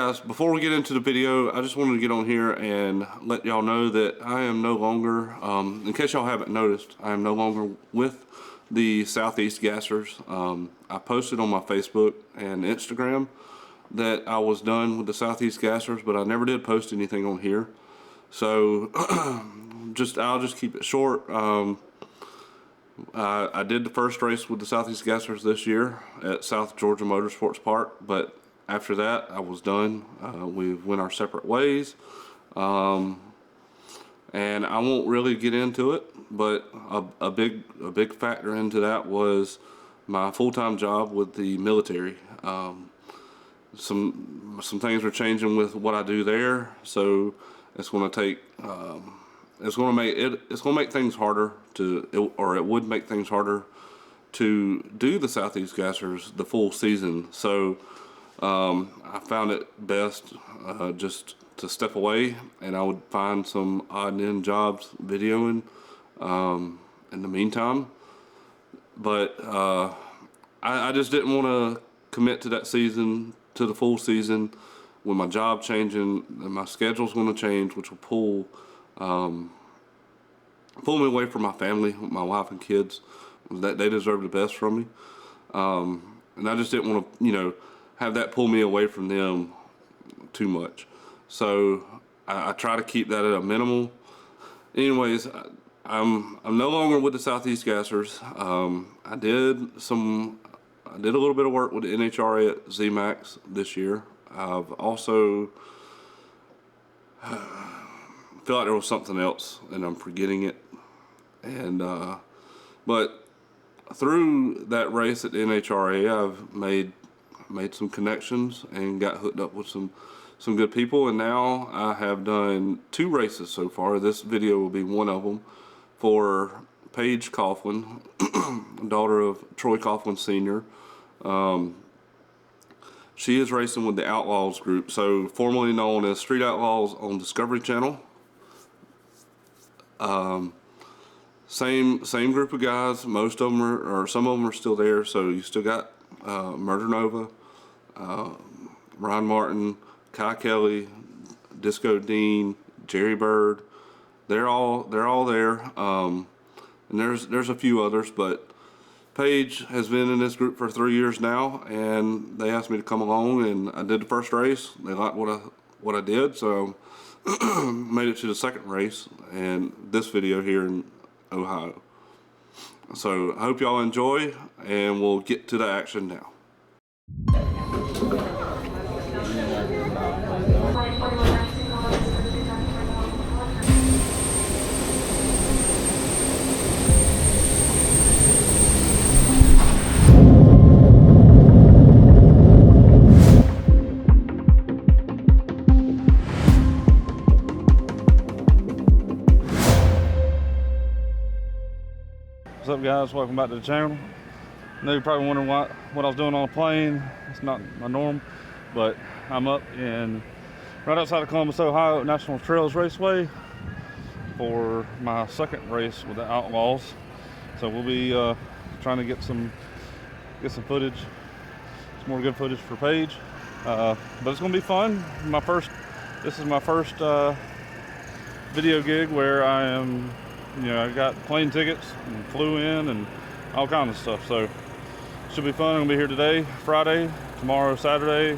guys, before we get into the video, I just wanted to get on here and let y'all know that I am no longer, in case y'all haven't noticed, I am no longer with the Southeast Gassers. I posted on my Facebook and Instagram that I was done with the Southeast Gassers, but I never did post anything on here. So I'll just keep it short. I did the first race with the Southeast Gassers this year at South Georgia Motorsports Park, but after that I was done. We went our separate ways, and I won't really get into it, but a big factor into that was my full-time job with the military. Some things are changing with what I do there, so it's going to take it's going to make things harder it would make things harder to do the Southeast Gassers the full season. So I found it best just to step away, and I would find some odd and end jobs videoing in the meantime. But I just didn't want to commit to that season, to the full season, with my job changing and my schedule's going to change, which will pull me away from my family, my wife and kids. That they deserve the best from me, and I just didn't want to, have that pull me away from them too much. So I try to keep that at a minimal. Anyways, I'm no longer with the Southeast Gassers. I did a little bit of work with the NHRA at ZMAX this year. I've also feel like there was something else and I'm forgetting it. And but through that race at the NHRA, I've made some connections and got hooked up with some good people, and now I have done 2 races so far. This video will be one of them for Paige Coughlin, daughter of Troy Coughlin Sr. She is racing with the Outlaws group, so formerly known as Street Outlaws on Discovery Channel. Same group of guys. Most of them or some of them are still there. So you still got Murder Nova, Ryan Martin, Kai Kelly, Disco Dean, Jerry Bird. They're all there. And there's a few others, but Paige has been in this group for 3 years now, and they asked me to come along, and I did the first race. They liked what I did, so made it to the second race and this video here in Ohio. So I hope y'all enjoy, and we'll get to the action now. What's up, guys? Welcome back to the channel. I know you're probably wondering what I was doing on a plane. It's not my norm, but I'm up right outside of Columbus, Ohio, National Trails Raceway for my second race with the Outlaws. So we'll be trying to get some footage, some more good footage for Paige. But it's gonna be fun. This is my first video gig where I am. I got plane tickets and flew in and all kinds of stuff, so should be fun. I'm gonna be here today, Friday, tomorrow, Saturday.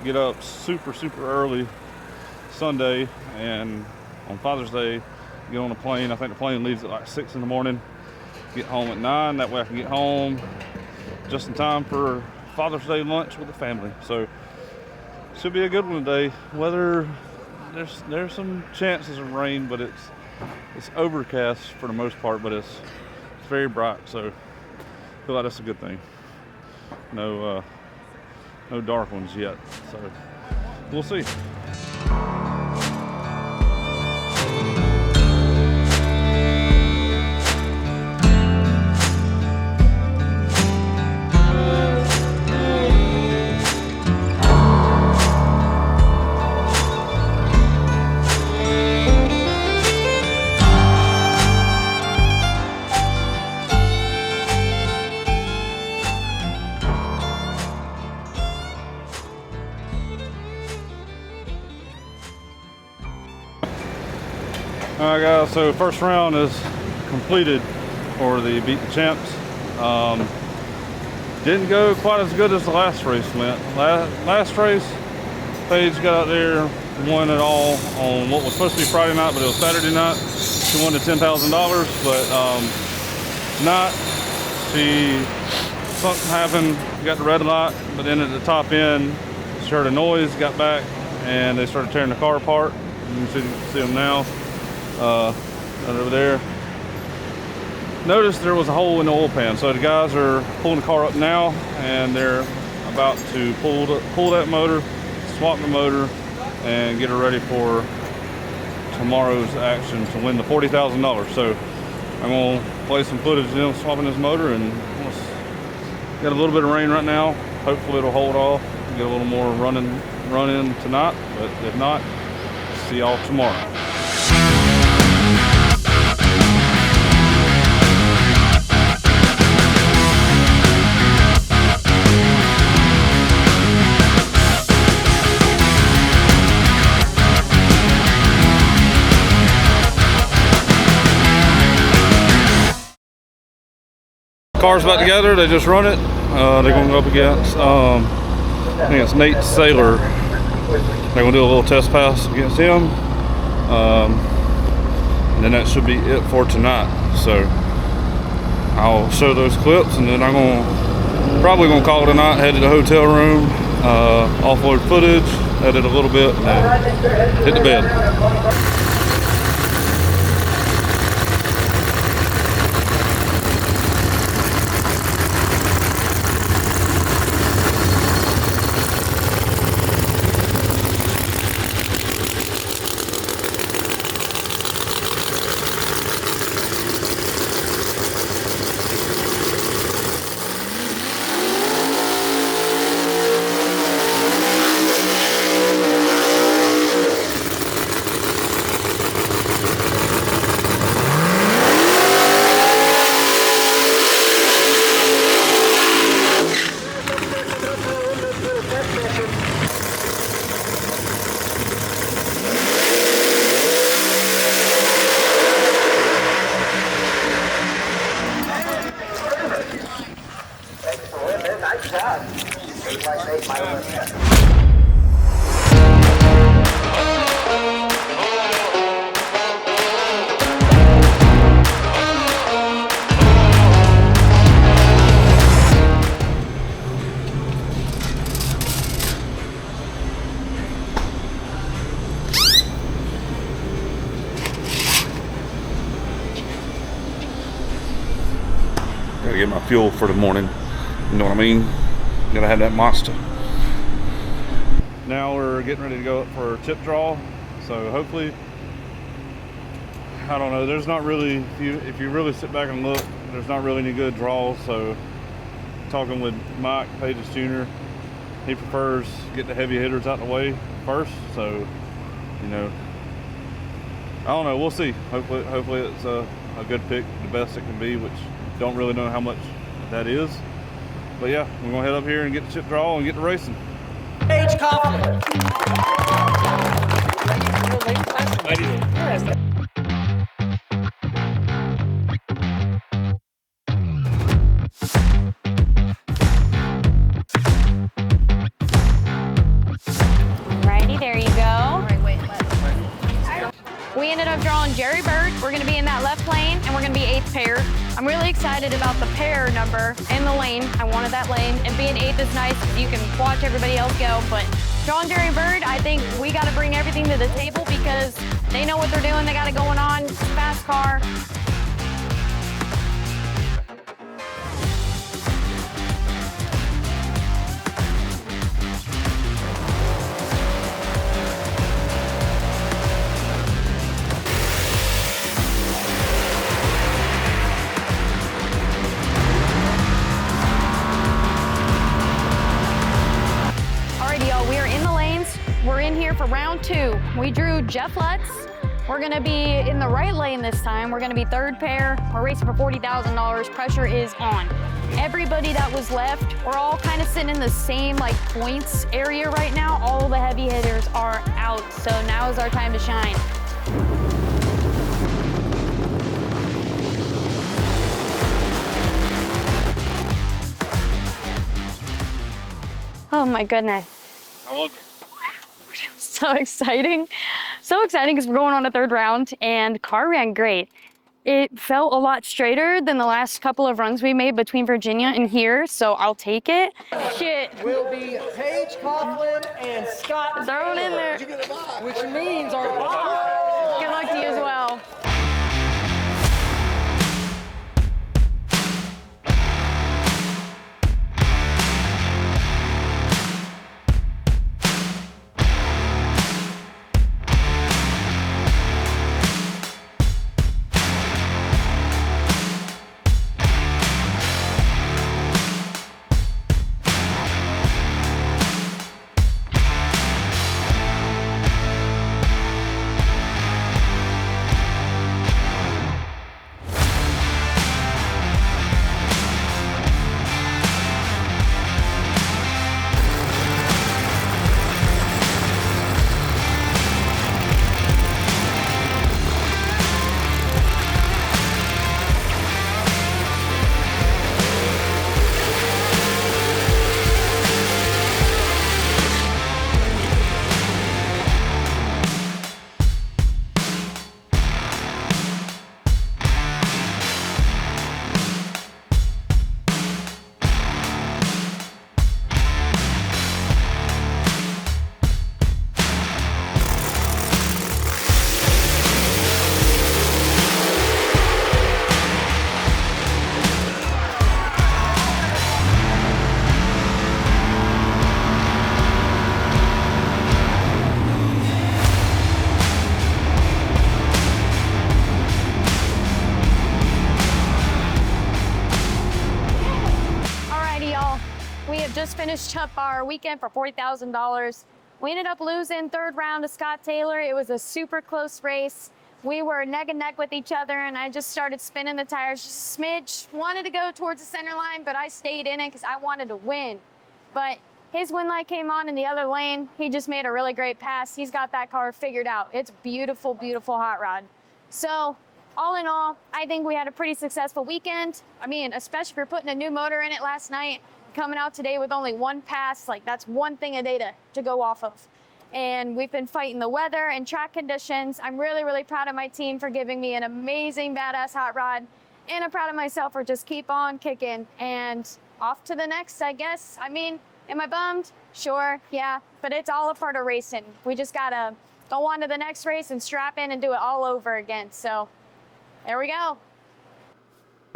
Get up super early Sunday, and on Father's Day get on a plane. I think the plane leaves at like 6 in the morning. Get home at 9. That way I can get home just in time for Father's Day lunch with the family. So should be a good one today. Weather, there's some chances of rain, but it's overcast for the most part, but it's very bright, so I feel like that's a good thing. No dark ones yet, so we'll see. Alright guys, so first round is completed for the Beat the Champs. Didn't go quite as good as the last race went. Last race, Paige got out there, won it all on what was supposed to be Friday night, but it was Saturday night. She won the $10,000, but not. Something happened, got the red light, but then at the top end, she heard a noise, got back, and they started tearing the car apart. You can see them now. Right over there. Notice there was a hole in the oil pan, so the guys are pulling the car up now, and they're about to pull that motor, swap the motor, and get her ready for tomorrow's action to win the $40,000. So I'm gonna play some footage of them swapping this motor, and got a little bit of rain right now. Hopefully it'll hold off, get a little more running tonight, but if not, see y'all tomorrow. Car's about together, they just run it. They're gonna go up against, I think it's Nate Saylor. They're gonna do a little test pass against him. And then that should be it for tonight. So I'll show those clips, and then I'm probably gonna call it a night, head to the hotel room, offload footage, edit a little bit, and then hit the bed. Gotta get my fuel for the morning. You know what I mean? Gotta have that Monster. Now we're getting ready to go up for a tip draw. So hopefully, I don't know, there's not really, if you really sit back and look, there's not really any good draws. So talking with Mike Pages Jr., he prefers get the heavy hitters out the way first. So, you know, I don't know, we'll see. Hopefully it's a good pick, the best it can be, which don't really know how much that is. But yeah, we're gonna head up here and get the chip draw and get to racing. Age conflict. Alrighty, there you go. We ended up drawing Jerry Bird. We're gonna be in that left lane, and we're gonna be 8th pair. I'm really excited about the pair number in the lane. I wanted that lane, and being 8th is nice because you can watch everybody else go, but drawing Jerry Bird, I think we gotta bring everything to the table because they know what they're doing, they got it going on, fast car. We're in here for round 2. We drew Jeff Lutz. We're gonna be in the right lane this time. We're gonna be 3rd pair. We're racing for $40,000. Pressure is on. Everybody that was left, we're all kind of sitting in the same like points area right now. All the heavy hitters are out, so now is our time to shine. Oh my goodness. I love it. So exciting. So exciting because we're going on a third round and car ran great. It felt a lot straighter than the last couple of runs we made between Virginia and here, so I'll take it. Shit. Will be Paige Coughlin and Scott Throw it in there. which means our boss. Good luck to you as well. Just finished up our weekend for $40,000. We ended up losing third round to Scott Taylor. It was a super close race. We were neck and neck with each other, and I just started spinning the tires just a smidge. Wanted to go towards the center line, but I stayed in it because I wanted to win. But his win light came on in the other lane. He just made a really great pass. He's got that car figured out. It's beautiful, beautiful hot rod. So all in all, I think we had a pretty successful weekend. I mean, especially if you're putting a new motor in it last night, coming out today with only one pass, like that's one thing a day to go off of. And we've been fighting the weather and track conditions. I'm really, really proud of my team for giving me an amazing badass hot rod. And I'm proud of myself for just keep on kicking and off to the next, I guess. I mean, am I bummed? Sure, yeah, but it's all a part of racing. We just gotta go on to the next race and strap in and do it all over again. So there we go.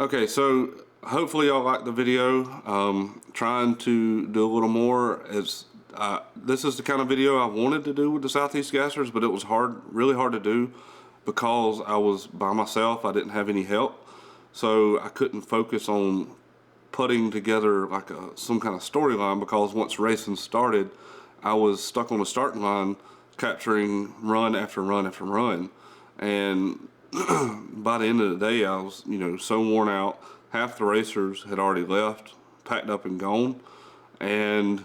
Okay, so hopefully y'all liked the video. Trying to do a little more. This is the kind of video I wanted to do with the Southeast Gassers, but it was really hard to do because I was by myself. I didn't have any help, so I couldn't focus on putting together like some kind of storyline, because once racing started, I was stuck on the starting line capturing run after run after run, and by the end of the day I was, so worn out. Half the racers had already left, packed up and gone, and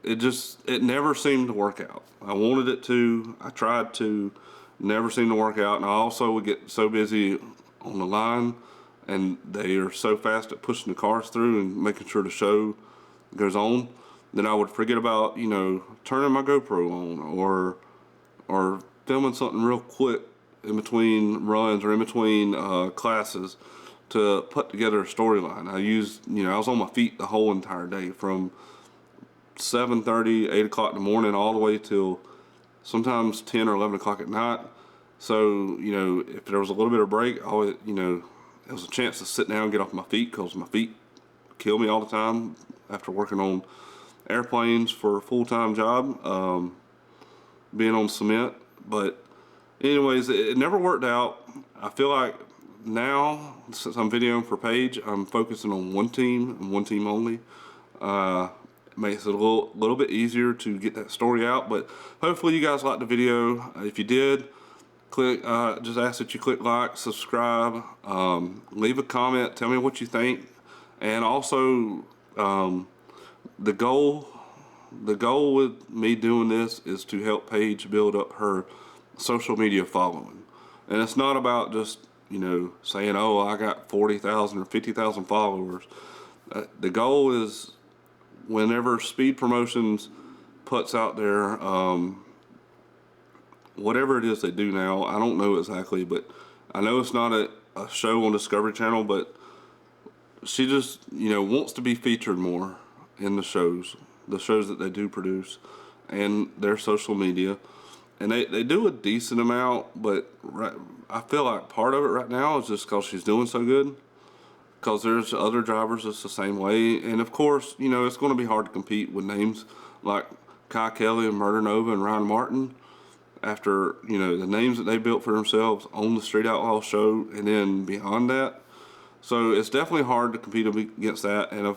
it never seemed to work out. I wanted it to, I tried to, never seemed to work out. And I also would get so busy on the line, and they are so fast at pushing the cars through and making sure the show goes on, that I would forget about, turning my GoPro on or filming something real quick in between runs or in between classes to put together a storyline. I was on my feet the whole entire day from 7:30, 8 o'clock in the morning all the way till sometimes 10 or 11 o'clock at night. So, if there was a little bit of break, I would, it was a chance to sit down and get off my feet, because my feet kill me all the time after working on airplanes for a full-time job, being on cement. But anyways, it never worked out. I feel like now, since I'm videoing for Paige, I'm focusing on one team and one team only. Makes it a little bit easier to get that story out. But hopefully you guys liked the video. If you did, just ask that you click like, subscribe, leave a comment, tell me what you think. And also, the goal with me doing this is to help Paige build up her social media following. And it's not about just saying, oh, I got 40,000 or 50,000 followers. The goal is whenever Speed Promotions puts out their whatever it is they do now, I don't know exactly, but I know it's not a show on Discovery Channel, but she just, you know, wants to be featured more in the shows that they do produce and their social media. And they do a decent amount, but I feel like part of it right now is just because she's doing so good. Because there's other drivers that's the same way. And of course, you know, it's going to be hard to compete with names like Kai Kelly and Murder Nova and Ryan Martin after, you know, the names that they built for themselves on the Street Outlaws show and then beyond that. So it's definitely hard to compete against that. And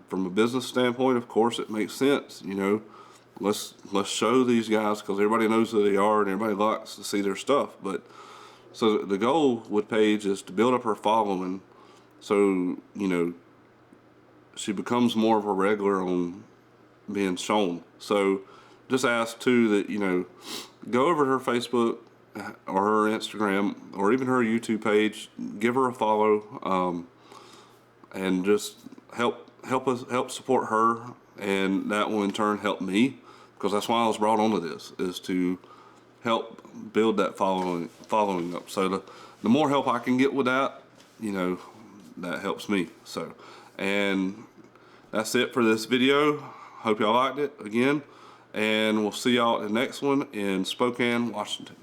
from a business standpoint, of course, it makes sense, you know. Let's show these guys because everybody knows who they are and everybody likes to see their stuff. But so the goal with Paige is to build up her following, so you know she becomes more of a regular on being shown. So just ask too that, you know, go over to her Facebook or her Instagram or even her YouTube page, give her a follow, and just help support her, and that will in turn help me. Because that's why I was brought onto this, is to help build that following up. So the more help I can get with that, you know, that helps me. So, and that's it for this video. Hope y'all liked it again, and we'll see y'all in the next one in Spokane, Washington.